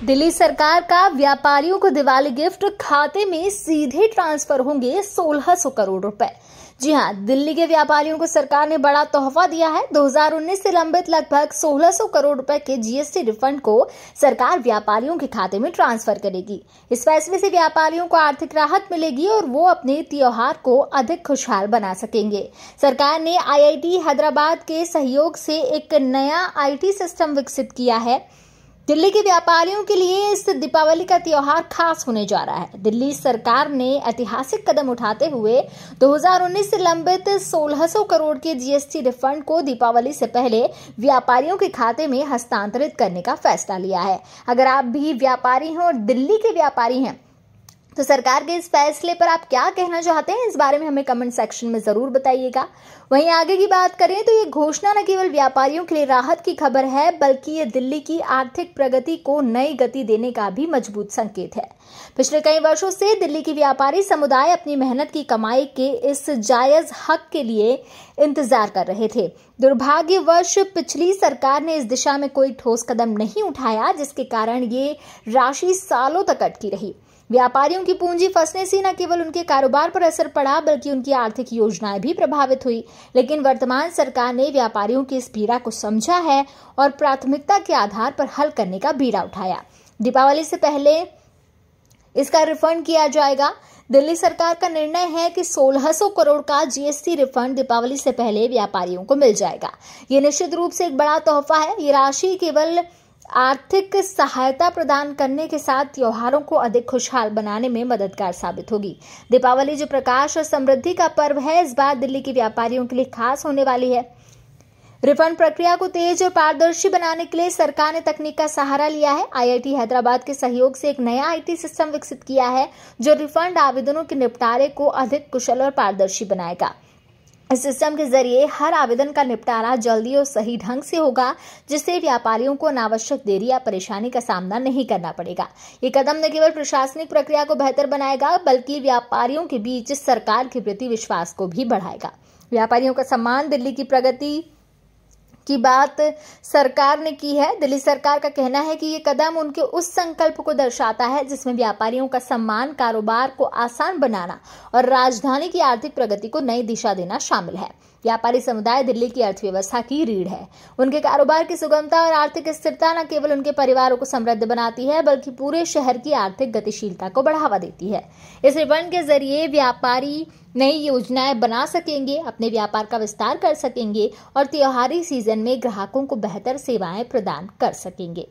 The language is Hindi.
दिल्ली सरकार का व्यापारियों को दिवाली गिफ्ट, खाते में सीधे ट्रांसफर होंगे 1600 करोड़ रुपए। जी हां, दिल्ली के व्यापारियों को सरकार ने बड़ा तोहफा दिया है। 2019 से लंबित लगभग 1600 करोड़ रुपए के जीएसटी रिफंड को सरकार व्यापारियों के खाते में ट्रांसफर करेगी। इस फैसले से व्यापारियों को आर्थिक राहत मिलेगी और वो अपने त्योहार को अधिक खुशहाल बना सकेंगे। सरकार ने आईआईटी हैदराबाद के सहयोग से एक नया आईटी सिस्टम विकसित किया है। दिल्ली के व्यापारियों के लिए इस दीपावली का त्योहार खास होने जा रहा है। दिल्ली सरकार ने ऐतिहासिक कदम उठाते हुए 2019 से लंबित 1600 करोड़ के जीएसटी रिफंड को दीपावली से पहले व्यापारियों के खाते में हस्तांतरित करने का फैसला लिया है। अगर आप भी व्यापारी हैं और दिल्ली के व्यापारी हैं तो सरकार के इस फैसले पर आप क्या कहना चाहते हैं, इस बारे में हमें कमेंट सेक्शन में जरूर बताइएगा। वहीं आगे की बात करें तो ये घोषणा न केवल व्यापारियों के लिए राहत की खबर है, बल्कि ये दिल्ली की आर्थिक प्रगति को नई गति देने का भी मजबूत संकेत है। पिछले कई वर्षों से दिल्ली की व्यापारी समुदाय अपनी मेहनत की कमाई के इस जायज हक के लिए इंतजार कर रहे थे। दुर्भाग्यवश पिछली सरकार ने इस दिशा में कोई ठोस कदम नहीं उठाया, जिसके कारण ये राशि सालों तक अटकी रही। व्यापारियों की पूंजी फंसने से न केवल उनके कारोबार पर असर पड़ा, बल्कि उनकी आर्थिक योजनाएं भी प्रभावित हुई। लेकिन वर्तमान सरकार ने व्यापारियों की इस पीड़ा को समझा है और प्राथमिकता के आधार पर हल करने का बीड़ा उठाया। दीपावली से पहले इसका रिफंड किया जाएगा। दिल्ली सरकार का निर्णय है कि 1600 करोड़ का जीएसटी रिफंड दीपावली से पहले व्यापारियों को मिल जाएगा। ये निश्चित रूप से एक बड़ा तोहफा है। ये राशि केवल आर्थिक सहायता प्रदान करने के साथ त्योहारों को अधिक खुशहाल बनाने में मददगार साबित होगी। दीपावली जो प्रकाश और समृद्धि का पर्व है, इस बार दिल्ली के व्यापारियों के लिए खास होने वाली है। रिफंड प्रक्रिया को तेज और पारदर्शी बनाने के लिए सरकार ने तकनीक का सहारा लिया है। आईआईटी हैदराबाद के सहयोग से एक नया आईटी सिस्टम विकसित किया है, जो रिफंड आवेदनों के निपटारे को अधिक कुशल और पारदर्शी बनाएगा। इस सिस्टम के जरिए हर आवेदन का निपटारा जल्दी और सही ढंग से होगा, जिससे व्यापारियों को अनावश्यक देरी या परेशानी का सामना नहीं करना पड़ेगा। ये कदम न केवल प्रशासनिक प्रक्रिया को बेहतर बनाएगा, बल्कि व्यापारियों के बीच सरकार के प्रति विश्वास को भी बढ़ाएगा। व्यापारियों का सम्मान, दिल्ली की प्रगति की बात सरकार ने की है। दिल्ली सरकार का कहना है कि ये कदम उनके उस संकल्प को दर्शाता है जिसमें व्यापारियों का सम्मान, कारोबार को आसान बनाना और राजधानी की आर्थिक प्रगति को नई दिशा देना शामिल है। व्यापारी समुदाय दिल्ली की अर्थव्यवस्था की रीढ़ है। उनके कारोबार की सुगमता और आर्थिक स्थिरता न केवल उनके परिवारों को समृद्ध बनाती है, बल्कि पूरे शहर की आर्थिक गतिशीलता को बढ़ावा देती है। इस रिफंड के जरिए व्यापारी नई योजनाएं बना सकेंगे, अपने व्यापार का विस्तार कर सकेंगे और त्योहारी सीजन में ग्राहकों को बेहतर सेवाएं प्रदान कर सकेंगे।